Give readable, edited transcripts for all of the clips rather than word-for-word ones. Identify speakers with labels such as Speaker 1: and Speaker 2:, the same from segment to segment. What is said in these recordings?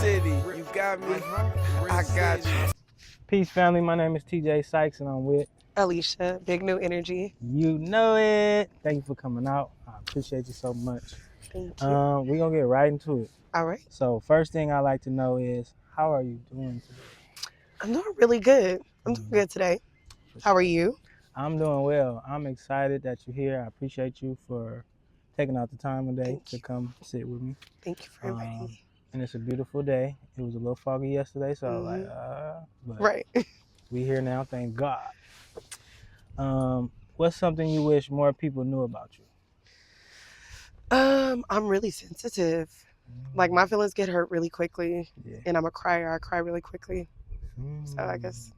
Speaker 1: City, you got me? I got you.
Speaker 2: Peace, family. My name is TJ Sykes, and I'm with
Speaker 3: Alicia, Big New Energy.
Speaker 2: You Know It. Thank you for coming out. I appreciate you so much.
Speaker 3: Thank you.
Speaker 2: We're going to get right into it.
Speaker 3: All right.
Speaker 2: So, first thing I like to know is, how are you doing today?
Speaker 3: I'm doing really good. I'm doing good today. How are you?
Speaker 2: I'm doing well. I'm excited that you're here. I appreciate you for taking out the time today to come sit with me.
Speaker 3: Thank you for inviting me.
Speaker 2: And it's a beautiful day. It was a little foggy yesterday, so I was like, but
Speaker 3: right.
Speaker 2: We here now, thank God. What's something you wish more people knew about you?
Speaker 3: I'm really sensitive. Like my feelings get hurt really quickly, and I'm a crier. I cry really quickly. So I guess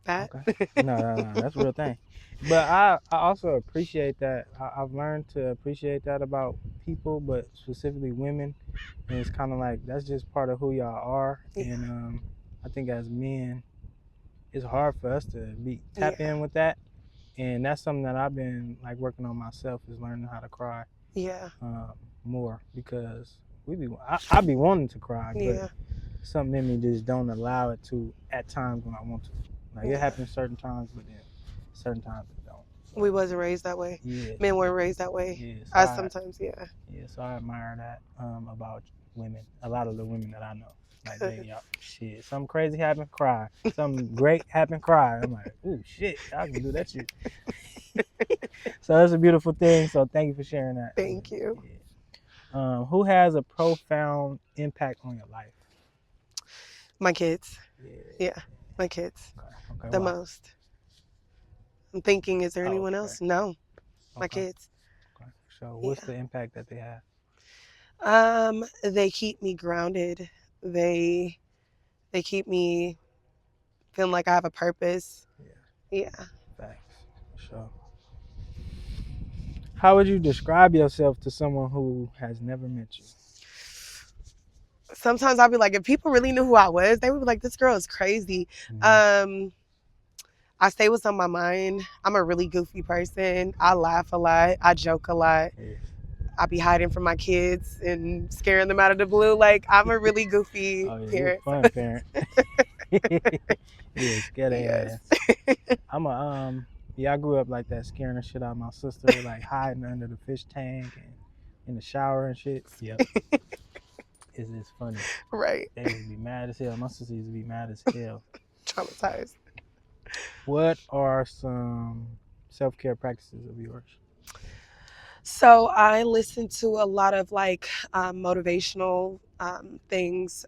Speaker 3: that.
Speaker 2: Okay. No, that's a real thing. But I also appreciate that. I've learned to appreciate that about people, but specifically women. And it's kind of like that's just part of who y'all are. Yeah. And I think as men, it's hard for us to tap in with that. And that's something that I've been like working on myself, is learning how to cry.
Speaker 3: Yeah.
Speaker 2: More, because I be wanting to cry, but something in me just don't allow it to at times when I want to. Like it happens certain times, but then certain times it don't. So,
Speaker 3: we wasn't raised that way.
Speaker 2: Yeah.
Speaker 3: Men weren't raised that way.
Speaker 2: Yeah, so
Speaker 3: I sometimes,
Speaker 2: Yeah, so I admire that about women. A lot of the women that I know. Like they, shit, something crazy happened, cry. Something great happened, cry. I'm like, ooh, shit, I can do that shit. So it's a beautiful thing. So thank you for sharing that.
Speaker 3: Thank you.
Speaker 2: Yeah. Who has a profound impact on your life?
Speaker 3: My kids. Yeah, my kids.
Speaker 2: Okay,
Speaker 3: the most. I'm thinking, is there anyone else? No, my kids.
Speaker 2: Okay. So what's the impact that they have?
Speaker 3: They keep me grounded. They keep me feeling like I have a purpose. Yeah.
Speaker 2: Thanks. Sure. How would you describe yourself to someone who has never met you?
Speaker 3: Sometimes I'll be like, if people really knew who I was, they would be like, this girl is crazy. Mm-hmm. I say what's on my mind. I'm a really goofy person. I laugh a lot. I joke a lot. I be hiding from my kids and scaring them out of the blue. Like, I'm a really goofy parent.
Speaker 2: You're a fun parent. Yeah, scared ass. I'm I grew up like that, scaring the shit out of my sister, like hiding under the fish tank and in the shower and shit. Yep. It's just funny.
Speaker 3: Right.
Speaker 2: They would be mad as hell. My sister used to be mad as hell.
Speaker 3: Traumatized.
Speaker 2: What are some self-care practices of yours?
Speaker 3: So I listen to a lot of like motivational things,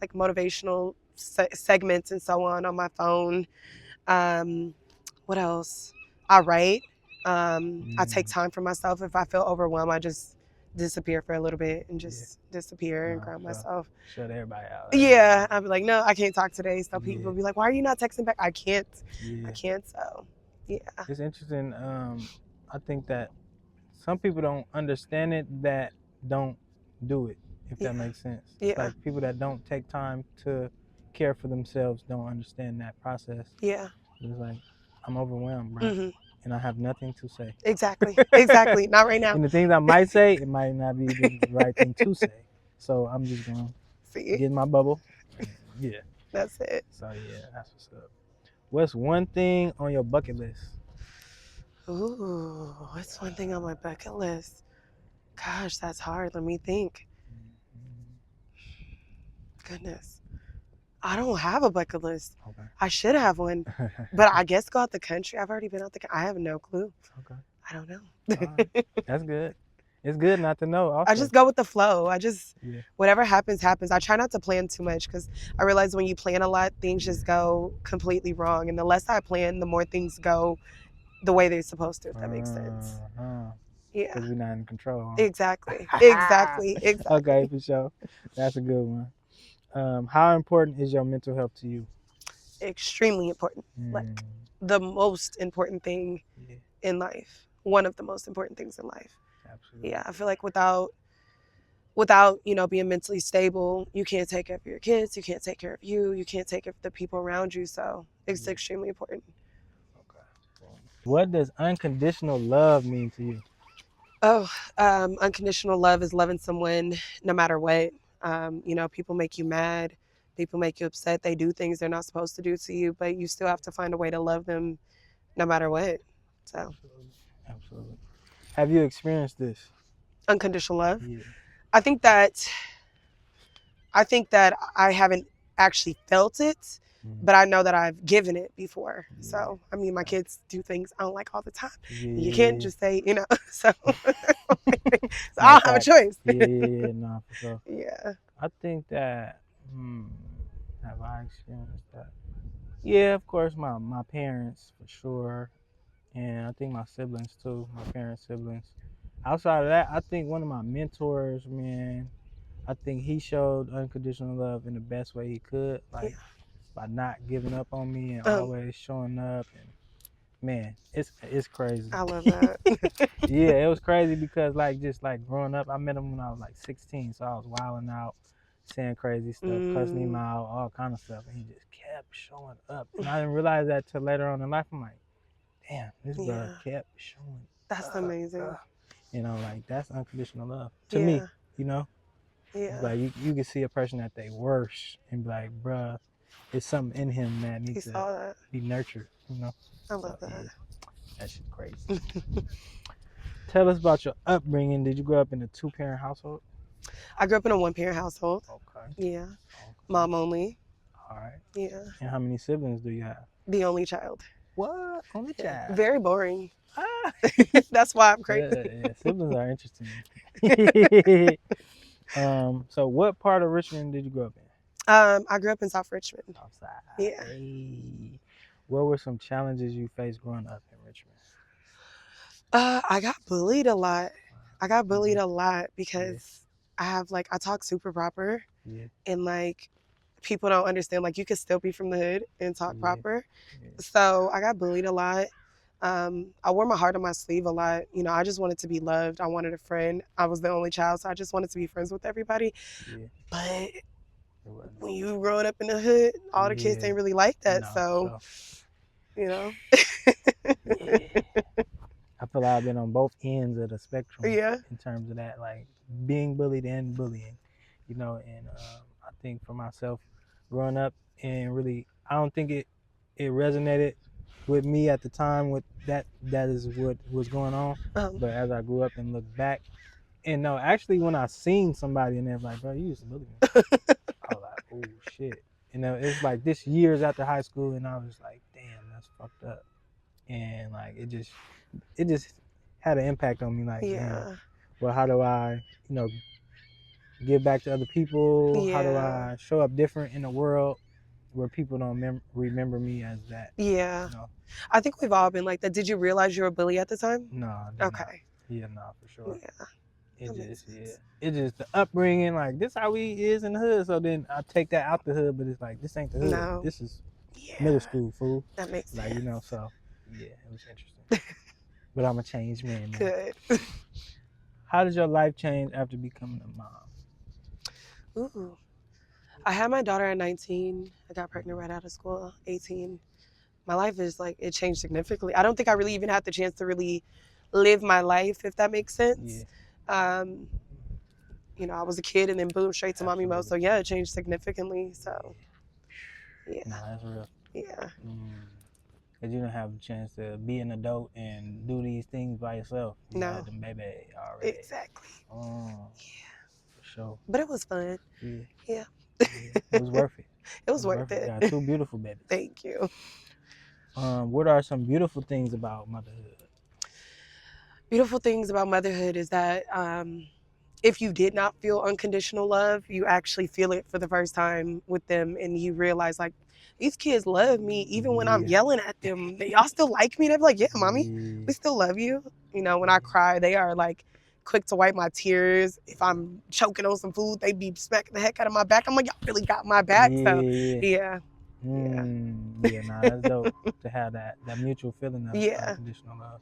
Speaker 3: like motivational segments and so on my phone. What else? I write. I take time for myself. If I feel overwhelmed, I just disappear for a little bit and just disappear and ground myself.
Speaker 2: Shut everybody out.
Speaker 3: Yeah, I'll be like, no, I can't talk today. So people will be like, why are you not texting back? I can't. I can't. So, yeah.
Speaker 2: It's interesting. I think that some people don't understand it that don't do it, if that makes sense.
Speaker 3: Yeah.
Speaker 2: Like people that don't take time to care for themselves don't understand that process.
Speaker 3: Yeah.
Speaker 2: It's like, I'm overwhelmed, bro. Mm-hmm. And I have nothing to say.
Speaker 3: Exactly. Not right now.
Speaker 2: And the things I might say, it might not be the right thing to say. So I'm just going to get in my bubble. Yeah.
Speaker 3: That's it.
Speaker 2: So yeah, that's what's up. What's one thing on your bucket list?
Speaker 3: Ooh, what's one thing on my bucket list? Gosh, that's hard. Let me think. Goodness. I don't have a bucket list. Okay. I should have one. But I guess go out the country. I've already been out the country. I have no clue. Okay. I don't know.
Speaker 2: Right. That's good. It's good not to know. Also.
Speaker 3: I just go with the flow. Whatever happens, happens. I try not to plan too much because I realize when you plan a lot, things just go completely wrong. And the less I plan, the more things go the way they're supposed to, if that makes sense. Yeah.
Speaker 2: Because we're not in control. Huh?
Speaker 3: Exactly.
Speaker 2: Okay, for sure. That's a good one. How important is your mental health to you?
Speaker 3: Extremely important. Like the most important thing in life. One of the most important things in life. Absolutely. Yeah, I feel like without being mentally stable, you can't take care of your kids, you can't take care of you, you can't take care of the people around you. So it's extremely important.
Speaker 2: Okay. What does unconditional love mean to you?
Speaker 3: Unconditional love is loving someone no matter what. You know, people make you mad, people make you upset, they do things they're not supposed to do to you, but you still have to find a way to love them no matter what. So
Speaker 2: Absolutely. Absolutely. Have you experienced this?
Speaker 3: unconditional love.
Speaker 2: Yeah.
Speaker 3: I think that I haven't actually felt it, but I know that I've given it before.
Speaker 2: Yeah.
Speaker 3: So, I mean, my kids do things I don't like all the time.
Speaker 2: Yeah.
Speaker 3: You can't just say, you know, so, so
Speaker 2: No,
Speaker 3: I don't have a
Speaker 2: facts.
Speaker 3: choice.
Speaker 2: Yeah, no, for sure.
Speaker 3: Yeah.
Speaker 2: I think that, have I experienced that? Yeah, of course, my parents, for sure. And I think my siblings, too, my parents' siblings. Outside of that, I think one of my mentors, man, I think he showed unconditional love in the best way he could, like by not giving up on me and always showing up. And man, it's crazy.
Speaker 3: I love that.
Speaker 2: Yeah, it was crazy because like just like growing up, I met him when I was like 16, so I was wilding out, saying crazy stuff, cussing him out, all kind of stuff, and he just kept showing up. And I didn't realize that till later on in life. I'm like, damn, this bro kept showing
Speaker 3: That's amazing.
Speaker 2: You know, like that's unconditional love to me. You know,
Speaker 3: Yeah.
Speaker 2: like you can see a person at their worst and be like, bruh, it's something in him that needs to be nurtured. You know,
Speaker 3: I love that.
Speaker 2: Yeah, that shit's crazy. Tell us about your upbringing. Did you grow up in a 2-parent household?
Speaker 3: I grew up in a 1-parent household.
Speaker 2: Okay.
Speaker 3: Yeah.
Speaker 2: Okay.
Speaker 3: Mom only.
Speaker 2: All right.
Speaker 3: Yeah.
Speaker 2: And how many siblings do you have?
Speaker 3: The only child.
Speaker 2: What? Only child?
Speaker 3: Very boring.
Speaker 2: Ah.
Speaker 3: That's why I'm crazy.
Speaker 2: Yeah, siblings are interesting. So what part of Richmond did you grow up in?
Speaker 3: I grew up in South Richmond.
Speaker 2: Outside.
Speaker 3: Yeah.
Speaker 2: Hey. What were some challenges you faced growing up in Richmond?
Speaker 3: I got bullied a lot. I got bullied a lot because I talk super proper.
Speaker 2: Yeah.
Speaker 3: And like people don't understand, like you could still be from the hood and talk proper. So I got bullied a lot. I wore my heart on my sleeve a lot. You know, I just wanted to be loved. I wanted a friend. I was the only child, so I just wanted to be friends with everybody. But when you growing up in the hood, all the kids ain't really like that. So, you know.
Speaker 2: I feel like I've been on both ends of the spectrum
Speaker 3: in
Speaker 2: terms of that, like being bullied and bullying, you know. And I think for myself, growing up and really, I don't think it resonated with me at the time. With that is what was going on. But as I grew up and looked back, and no, actually, when I seen somebody and they're like, "Bro, you used to bully me," I was like, "Oh shit!" You know, it's like this years after high school, and I was like, "Damn, that's fucked up." And like it just had an impact on me. Like, man, well, how do I, you know, give back to other people? How do I show up different in the world where people don't remember me as that?
Speaker 3: Yeah.
Speaker 2: You know?
Speaker 3: I think we've all been like that. Did you realize you were a bully at the time?
Speaker 2: No.
Speaker 3: Okay.
Speaker 2: Not. Yeah, no, for sure.
Speaker 3: Yeah.
Speaker 2: It's just the upbringing. Like this how we is in the hood. So then I take that out the hood, but it's like this ain't the hood.
Speaker 3: No.
Speaker 2: This is middle school, fool.
Speaker 3: That makes sense.
Speaker 2: Like, you know, so yeah, it was interesting. But I'm a changed man now.
Speaker 3: Good.
Speaker 2: How did your life change after becoming a mom?
Speaker 3: Ooh. I had my daughter at 19. I got pregnant right out of school, 18. My life is like, it changed significantly. I don't think I really even had the chance to really live my life, if that makes sense. Yeah. You know, I was a kid and then boom, straight to mommy mode. So yeah, it changed significantly. So yeah.
Speaker 2: No, that's real.
Speaker 3: Yeah.
Speaker 2: Because you don't have a chance to be an adult and do these things by yourself. You had them baby already.
Speaker 3: Exactly.
Speaker 2: Yeah. For sure.
Speaker 3: But it was fun.
Speaker 2: Yeah. It was worth it.
Speaker 3: It was worth it.
Speaker 2: You got 2 beautiful babies.
Speaker 3: Thank you.
Speaker 2: What are some beautiful things about motherhood?
Speaker 3: Beautiful things about motherhood is that if you did not feel unconditional love, you actually feel it for the first time with them, and you realize like, these kids love me even when I'm yelling at them. Y'all still like me? They're like, yeah, mommy, we still love you. You know, when I cry, they are like quick to wipe my tears. If I'm choking on some food, they be smacking the heck out of my back. I'm like, y'all really got my back. So yeah.
Speaker 2: Nah, that's dope to have that mutual feeling of unconditional love.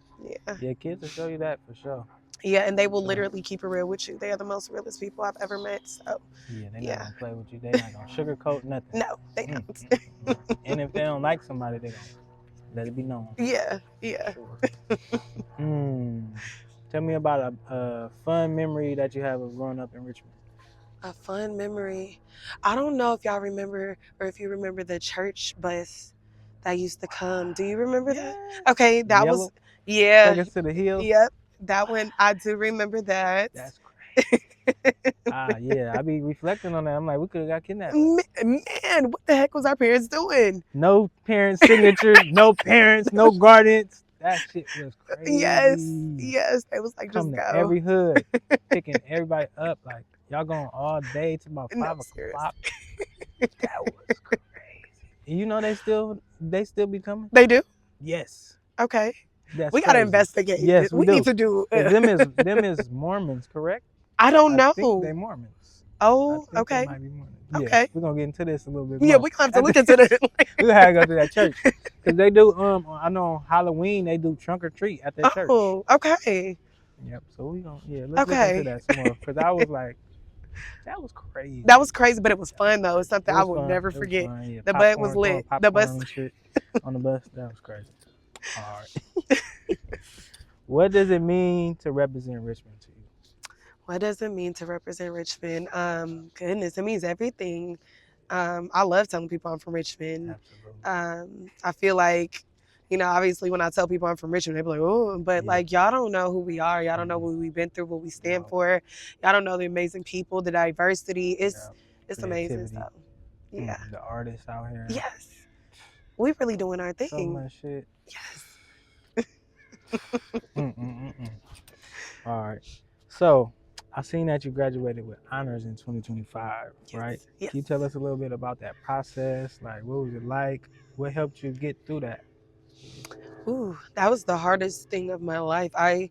Speaker 2: Yeah, kids will show you that for sure.
Speaker 3: Yeah, and they will literally keep it real with you. They are the most realest people I've ever met. So
Speaker 2: yeah, they're not gonna play with you. They're not gonna sugarcoat nothing.
Speaker 3: No, they don't.
Speaker 2: And if they don't like somebody, they're gonna let it be known.
Speaker 3: Yeah.
Speaker 2: Sure. Tell me about a fun memory that you have of growing up in Richmond.
Speaker 3: A fun memory. I don't know if y'all remember or if you remember the church bus that used to come. Do you remember that?
Speaker 2: Yes.
Speaker 3: Okay, that was
Speaker 2: Yellow.
Speaker 3: yeah.
Speaker 2: Take us to the hills.
Speaker 3: Yep. That one I do remember that.
Speaker 2: That's crazy. Yeah. I be reflecting on that. I'm like, we could have got kidnapped.
Speaker 3: Man, what the heck was our parents doing?
Speaker 2: No parents' signatures, no parents, no guardians. That shit was crazy.
Speaker 3: Yes. It was like just
Speaker 2: Come to
Speaker 3: go.
Speaker 2: every hood, picking everybody up. Like, y'all going all day to about
Speaker 3: No,
Speaker 2: 5
Speaker 3: serious.
Speaker 2: o'clock. That was crazy. And you know they still be coming?
Speaker 3: They do?
Speaker 2: Yes.
Speaker 3: Okay.
Speaker 2: That's
Speaker 3: We gotta
Speaker 2: crazy.
Speaker 3: investigate.
Speaker 2: Yes, we do.
Speaker 3: need to do.
Speaker 2: 'Cause them is Mormons, correct?
Speaker 3: I don't know.
Speaker 2: I think they Mormons.
Speaker 3: Oh,
Speaker 2: I think
Speaker 3: okay.
Speaker 2: they might be Mormons. Yeah,
Speaker 3: Okay.
Speaker 2: we're gonna get into this a little bit
Speaker 3: Yeah,
Speaker 2: more.
Speaker 3: we gonna have to look into this.
Speaker 2: We gotta go to that church. Cause they do I know on Halloween they do trunk or treat at their church.
Speaker 3: Oh, okay.
Speaker 2: Yep. So we gonna let's look
Speaker 3: Okay.
Speaker 2: into that some more. Cause I was like, that was crazy.
Speaker 3: That was crazy, but it was fun though. It's something
Speaker 2: It
Speaker 3: I
Speaker 2: was
Speaker 3: will
Speaker 2: fun.
Speaker 3: never
Speaker 2: It was
Speaker 3: forget.
Speaker 2: fun, yeah.
Speaker 3: The bus was
Speaker 2: Popcorn,
Speaker 3: lit.
Speaker 2: throwing
Speaker 3: The bus.
Speaker 2: popcorn and shit on the bus. That was crazy. All right. What does it mean to represent Richmond to you?
Speaker 3: What does it mean to represent Richmond? Goodness, it means everything. I love telling people I'm from Richmond.
Speaker 2: Absolutely.
Speaker 3: I feel like, obviously when I tell people I'm from Richmond, they be like, oh, but
Speaker 2: Yeah.
Speaker 3: like y'all don't know who we are. Y'all don't know what we've been through, what we stand for. Y'all don't know the amazing people, the diversity. It's amazing stuff. Yeah.
Speaker 2: The artists out here.
Speaker 3: Yes. We really doing our thing.
Speaker 2: So much shit.
Speaker 3: Yes.
Speaker 2: All right. So, I seen that you graduated with honors in 2025, right?
Speaker 3: Yes.
Speaker 2: Can you tell us a little bit about that process? Like, what was it like? What helped you get through that?
Speaker 3: Ooh, that was the hardest thing of my life. I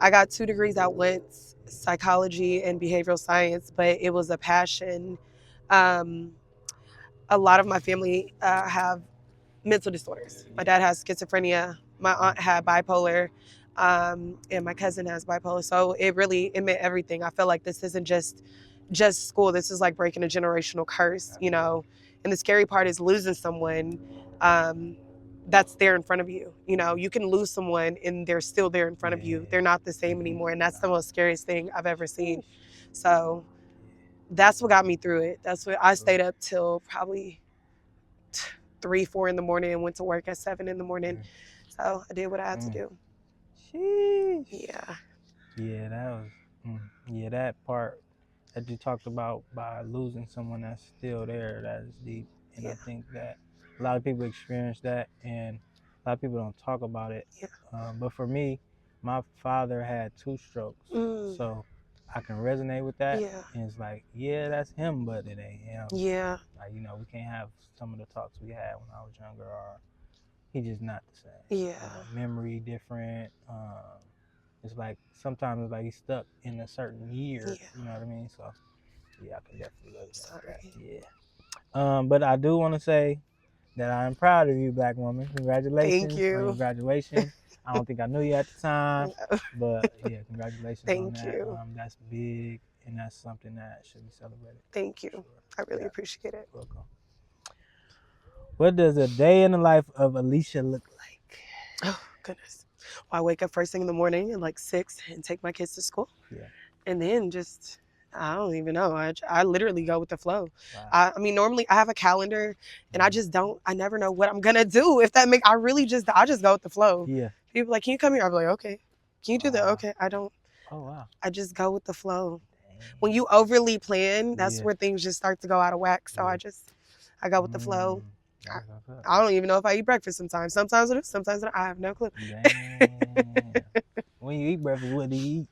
Speaker 3: got 2 degrees at once, psychology and behavioral science, but it was a passion. A lot of my family have mental disorders. My dad has schizophrenia. My aunt had bipolar, and my cousin has bipolar. So it meant everything. I feel like this isn't just school. This is like breaking a generational curse, And the scary part is losing someone that's there in front of you. You can lose someone and they're still there in front of you. They're not the same anymore, and that's the most scariest thing I've ever seen. So that's what got me through it. That's what I stayed up till probably 3, 4 in the morning and went to work at 7 in the morning. So I did what I had to do.
Speaker 2: Sheesh.
Speaker 3: Yeah.
Speaker 2: Yeah, that was. That part that you talked about by losing someone that's still there, that is deep. And I think that a lot of people experience that, and a lot of people don't talk about it.
Speaker 3: Yeah.
Speaker 2: But for me, my father had 2 strokes, so I can resonate with that.
Speaker 3: Yeah.
Speaker 2: And it's like, yeah, that's him, but it ain't him.
Speaker 3: Yeah.
Speaker 2: Like, we can't have some of the talks we had when I was younger, or he's just not the same.
Speaker 3: Yeah.
Speaker 2: Memory different. It's like sometimes it's like he's stuck in a certain year.
Speaker 3: Yeah.
Speaker 2: You know what I mean? So yeah, I can definitely relate to that.
Speaker 3: Sorry.
Speaker 2: Yeah. But I do want to say that I am proud of you, Black woman. Congratulations
Speaker 3: Thank you.
Speaker 2: on your graduation. I don't think I knew you at the time, but yeah, congratulations on
Speaker 3: Thank
Speaker 2: that.
Speaker 3: you.
Speaker 2: That's big, and that's something that should be celebrated.
Speaker 3: Thank you.
Speaker 2: Sure.
Speaker 3: I really appreciate it.
Speaker 2: Welcome. What does a day in the life of Alicia look like?
Speaker 3: Oh, goodness. Well, I wake up first thing in the morning at like 6 and take my kids to school.
Speaker 2: Yeah.
Speaker 3: And then I don't even know. I literally go with the flow.
Speaker 2: Wow.
Speaker 3: I mean, normally I have a calendar and I never know what I'm going to do. If that I just go with the flow.
Speaker 2: Yeah.
Speaker 3: People are like, can you come here? I'll be like, okay. Can you do that? Okay. I don't.
Speaker 2: Oh, wow.
Speaker 3: I just go with the flow.
Speaker 2: Dang.
Speaker 3: When you overly plan, that's where things just start to go out of whack. So I go with the flow. I don't even know if I eat breakfast sometimes. Sometimes I do, sometimes I have no clue.
Speaker 2: When you eat breakfast, what do you eat?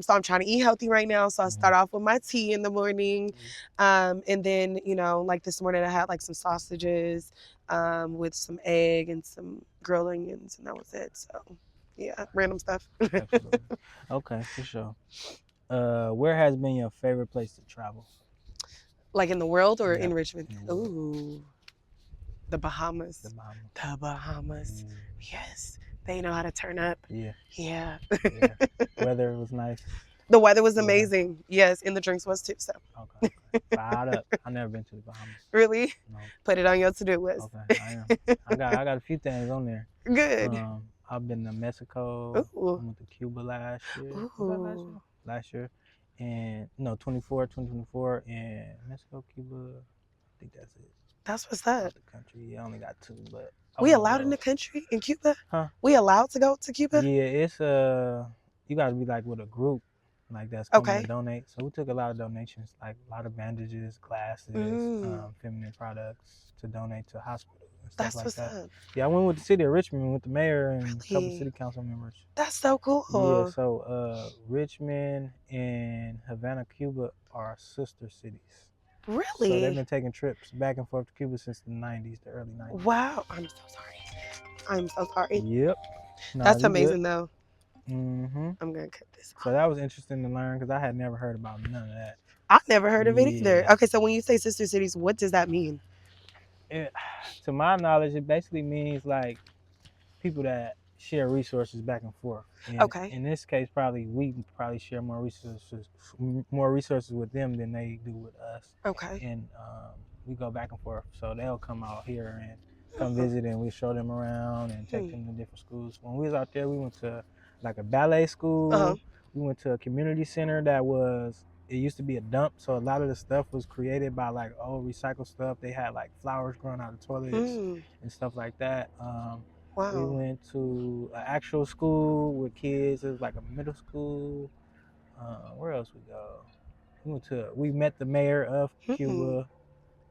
Speaker 3: So I'm trying to eat healthy right now. So I start off with my tea in the morning. And then, like this morning I had like some sausages with some egg and some grilled onions, and that was it. So yeah, random stuff.
Speaker 2: Absolutely. Okay, for sure. Where has been your favorite place to travel?
Speaker 3: Like in the world or in Richmond? Ooh. The Bahamas. The Bahamas. Yes. They know how to turn up. Yeah.
Speaker 2: Yeah. Weather was nice.
Speaker 3: The weather was amazing. Yes, and the drinks was too. So.
Speaker 2: Okay. Fired up. I've never been to the Bahamas.
Speaker 3: Really?
Speaker 2: No.
Speaker 3: Put it on your to-do list.
Speaker 2: Okay, I am. I got a few things on there.
Speaker 3: Good.
Speaker 2: I've been to Mexico.
Speaker 3: Ooh.
Speaker 2: I went to Cuba last year.
Speaker 3: Ooh.
Speaker 2: Last year. and no 24, 2024, and Mexico, Cuba. I think that's it.
Speaker 3: That's what's up.
Speaker 2: Out the country. Yeah, I only got 2, but I
Speaker 3: We
Speaker 2: want to
Speaker 3: allowed in
Speaker 2: go.
Speaker 3: the country in Cuba?
Speaker 2: Huh?
Speaker 3: We allowed to go to Cuba?
Speaker 2: Yeah, it's you got to be like with a group, like that's coming to
Speaker 3: Okay.
Speaker 2: donate. So we took a lot of donations, like a lot of bandages, glasses, feminine products to donate to hospitals and stuff
Speaker 3: That's
Speaker 2: like
Speaker 3: what's
Speaker 2: that.
Speaker 3: up.
Speaker 2: Yeah, I went with the city of Richmond with the mayor and a couple
Speaker 3: Really?
Speaker 2: city council members.
Speaker 3: That's so cool.
Speaker 2: Yeah, so Richmond and Havana, Cuba are sister cities. So they've
Speaker 3: Really?
Speaker 2: been taking trips back and forth to Cuba since the 90s, the early 90s.
Speaker 3: Wow. I'm so sorry. I'm so sorry.
Speaker 2: Yep. Nah,
Speaker 3: That's
Speaker 2: you good.
Speaker 3: amazing, though.
Speaker 2: Mm-hmm.
Speaker 3: I'm going to cut this off.
Speaker 2: So that was interesting to learn because I had never heard about none of that.
Speaker 3: I've never heard of it either.
Speaker 2: Yeah.
Speaker 3: Okay, so when you say sister cities, what does that mean?
Speaker 2: To my knowledge, it basically means like people that share resources back and forth. And
Speaker 3: Okay.
Speaker 2: in this case, we probably share more resources with them than they do with us.
Speaker 3: Okay.
Speaker 2: And we go back and forth. So they'll come out here and come visit, and we show them around and take them to different schools. When we was out there, we went to like a ballet school. We went to a community center it used to be a dump, so a lot of the stuff was created by like old recycled stuff. They had like flowers growing out of toilets and stuff like that.
Speaker 3: Wow.
Speaker 2: We went to an actual school with kids. It was like a middle school. Where else we go? We met the mayor of Cuba,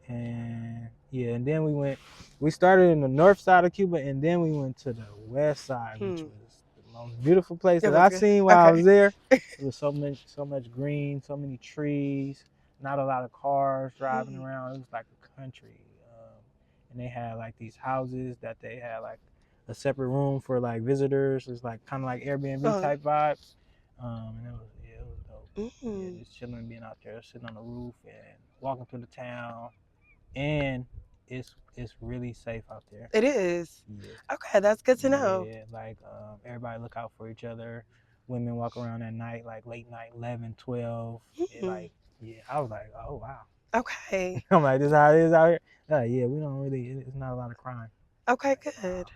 Speaker 2: and and then we started in the north side of Cuba, and then we went to the west side, which was the most beautiful place that I've seen while I was there. It was so much green, so many trees, not a lot of cars driving around. It was like a country, and they had like these houses that they had like a separate room for like visitors. It's like kind of like Airbnb type vibes, and it was dope. Yeah, just chilling, being out there, sitting on the roof and walking through the town, and it's really safe out there.
Speaker 3: It is.
Speaker 2: Yeah.
Speaker 3: Okay, that's good to know.
Speaker 2: Yeah, like everybody look out for each other. Women walk around at night, like late night, 11, 12. Like, yeah, I was like, oh wow.
Speaker 3: Okay.
Speaker 2: I'm like, this is how it is out here. Yeah, we don't really. It's not a lot of crime.
Speaker 3: Okay, good.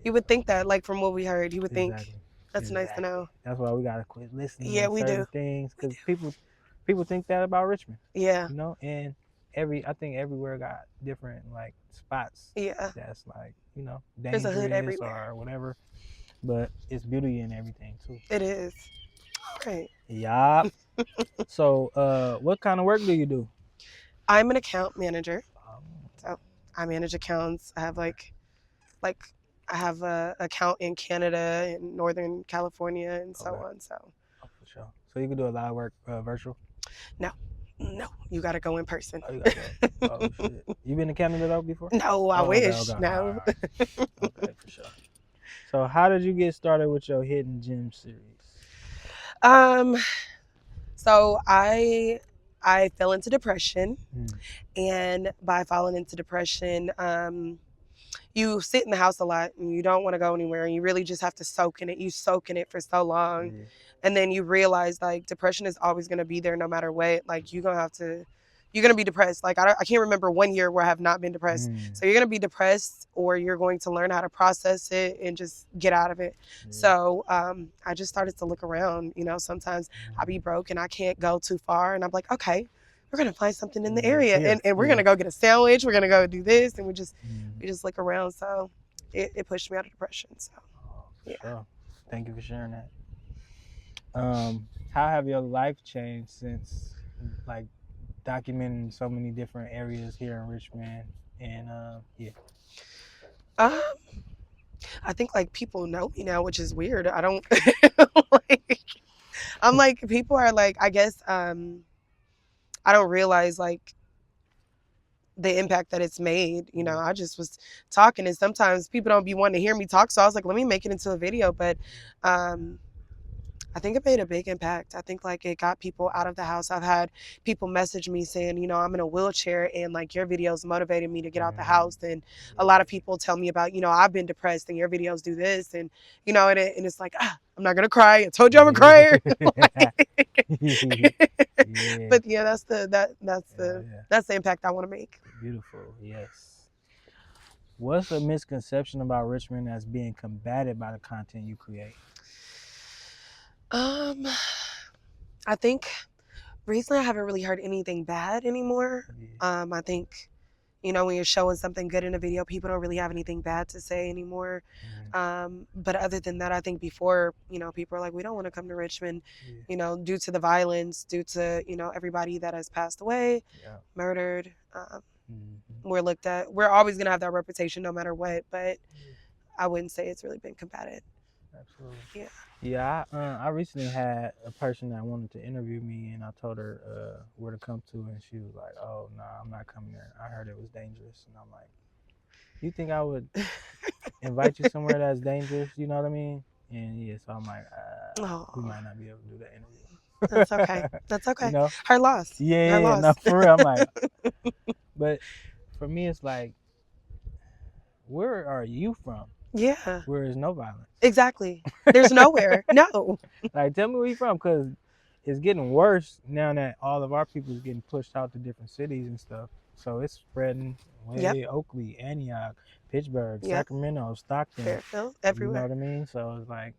Speaker 3: You would think that, like from what we heard, you would think that's nice to know.
Speaker 2: That's why we gotta quit listening.
Speaker 3: Yeah,
Speaker 2: to
Speaker 3: we
Speaker 2: certain
Speaker 3: do.
Speaker 2: things because people think that about Richmond.
Speaker 3: Yeah.
Speaker 2: You know, and I think everywhere got different like spots.
Speaker 3: Yeah.
Speaker 2: That's like
Speaker 3: There's a hood
Speaker 2: dangerous
Speaker 3: everywhere.
Speaker 2: or whatever, but it's beauty in everything too.
Speaker 3: It is. Right.
Speaker 2: Yeah. So, what kind of work do you do?
Speaker 3: I'm an account manager. So I manage accounts. I have like I have a account in Canada and Northern California and so on. So.
Speaker 2: Oh, for sure. So you can do a lot of work virtual?
Speaker 3: No, you got to go in person.
Speaker 2: Oh, you gotta go. Oh shit. You been to Canada though before?
Speaker 3: No, I wish.
Speaker 2: Okay.
Speaker 3: No.
Speaker 2: Okay, for sure. So how did you get started with your Hidden Gem series?
Speaker 3: So I fell into depression, and by falling into depression, you sit in the house a lot and you don't want to go anywhere, and you really just have to soak in it. You soak in it for so long, and then you realize like depression is always going to be there no matter what. Like you're going to be depressed. Like I can't remember one year where I have not been depressed. So you're going to be depressed, or you're going to learn how to process it and just get out of it. So I just started to look around. Sometimes I'll be broke and I can't go too far, and I'm like, okay, we're going to find something in the area, and we're going to go get a sandwich. We're going to go do this, and we just look around. So it pushed me out of depression. So
Speaker 2: sure. Thank you for sharing that. How have your life changed since like documenting so many different areas here in Richmond? And
Speaker 3: I think like people know me now, which is weird. I don't I'm like, people are like, I guess I don't realize like the impact that it's made. I just was talking, and sometimes people don't be wanting to hear me talk, so I was like, let me make it into a video. But I think it made a big impact. I think like it got people out of the house. I've had people message me saying, I'm in a wheelchair, and like your videos motivated me to get out the house. And a lot of people tell me about, I've been depressed and your videos do this. And, and it's like, I'm not going to cry. I told you I'm a crier. But yeah, that's the impact I want to make.
Speaker 2: Beautiful. Yes. What's a misconception about Richmond that's being combated by the content you create?
Speaker 3: I think Recently, I haven't really heard anything bad anymore.
Speaker 2: Yeah.
Speaker 3: I think, when you're showing something good in a video, people don't really have anything bad to say anymore. But other than that, I think before, people are like, we don't want to come to Richmond,
Speaker 2: Yeah.
Speaker 3: due to the violence, due to, everybody that has passed away,
Speaker 2: Yeah.
Speaker 3: murdered.
Speaker 2: Mm-hmm.
Speaker 3: We're always going to have that reputation no matter what, but
Speaker 2: Yeah.
Speaker 3: I wouldn't say it's really been combated.
Speaker 2: Absolutely.
Speaker 3: Yeah.
Speaker 2: Yeah, I recently had a person that wanted to interview me, and I told her where to come to, and she was like, "Oh, no, I'm not coming there. I heard it was dangerous." And I'm like, "You think I would invite you somewhere that's dangerous?" You know what I mean? And yeah, so I'm like, we might not be able to do that interview.
Speaker 3: That's okay. That's okay.
Speaker 2: You know?
Speaker 3: Her loss.
Speaker 2: Yeah,
Speaker 3: Her
Speaker 2: yeah,
Speaker 3: loss.
Speaker 2: no, for real. I'm like, but for me, it's like, where are you from?
Speaker 3: Yeah.
Speaker 2: Where is no violence?
Speaker 3: Exactly. There's nowhere. No.
Speaker 2: Like, tell me where you from, because it's getting worse now that all of our people is getting pushed out to different cities and stuff. So it's spreading way Oakley, Antioch, Pittsburgh, Sacramento, Stockton,
Speaker 3: Fairfield,
Speaker 2: you know
Speaker 3: everywhere.
Speaker 2: what I mean? So it's like,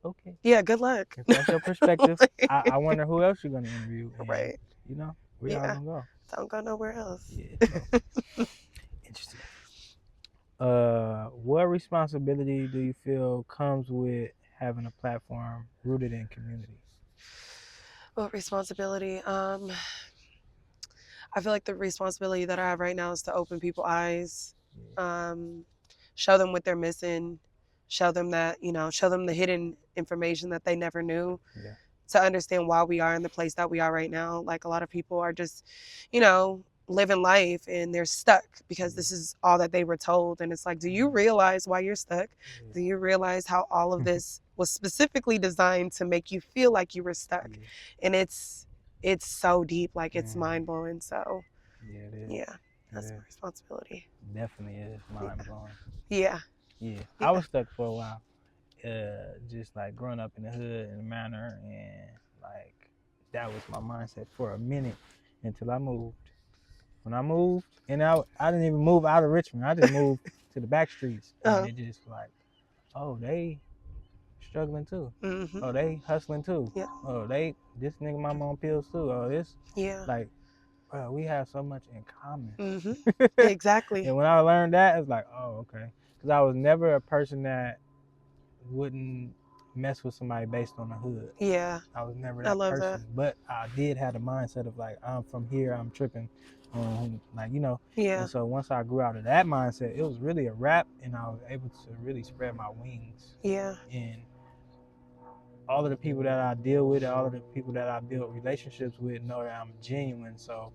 Speaker 2: okay.
Speaker 3: Yeah, good luck.
Speaker 2: If that's your perspective, I wonder who else you're gonna interview. And,
Speaker 3: Right.
Speaker 2: Where y'all gonna go?
Speaker 3: Don't go nowhere else.
Speaker 2: Yeah. So. Interesting. What responsibility do you feel comes with having a platform rooted in community?
Speaker 3: What responsibility? I feel like the responsibility that I have right now is to open people's eyes, show them what they're missing, show them that, show them the hidden information that they never knew, to understand why we are in the place that we are right now. Like, a lot of people are just, living life and they're stuck because this is all that they were told. And it's like, do you realize why you're stuck? Do you realize how all of this was specifically designed to make you feel like you were stuck? And it's so deep, like it's mind blowing. So
Speaker 2: it is.
Speaker 3: Yeah, that's my responsibility.
Speaker 2: Definitely is mind blowing.
Speaker 3: Yeah.
Speaker 2: I was stuck for a while, just like growing up in the hood in the manor, and like that was my mindset for a minute until I moved. When I moved, and I didn't even move out of Richmond. I just moved to the back streets, and it just like, oh, they struggling too. Oh, they hustling too. Oh, this nigga mama on pills too. Oh, this. Like, bro, we have so much in common.
Speaker 3: Exactly.
Speaker 2: And when I learned that, it's like, oh, okay. Because I was never a person that wouldn't mess with somebody based on the hood.
Speaker 3: Yeah.
Speaker 2: I was never that person. That. But I did have the mindset of like, I'm from here, I'm tripping. Like, And so once I grew out of that mindset, it was really a wrap, and I was able to really spread my wings.
Speaker 3: Yeah.
Speaker 2: And all of the people that I deal with, all of the people that I build relationships with know that I'm genuine. So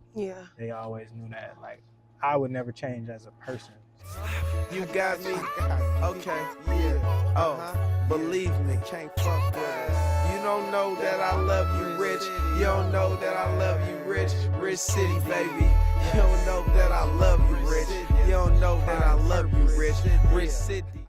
Speaker 2: they always knew that, like, I would never change as a person.
Speaker 1: You got me? Okay, yeah. Oh, believe me, can't fuck with us. You don't know that I love you, Rich. You don't know that I love you, Rich. Rich City, baby. You don't know that I love you, Rich. You don't know that I love you, Rich. Rich City.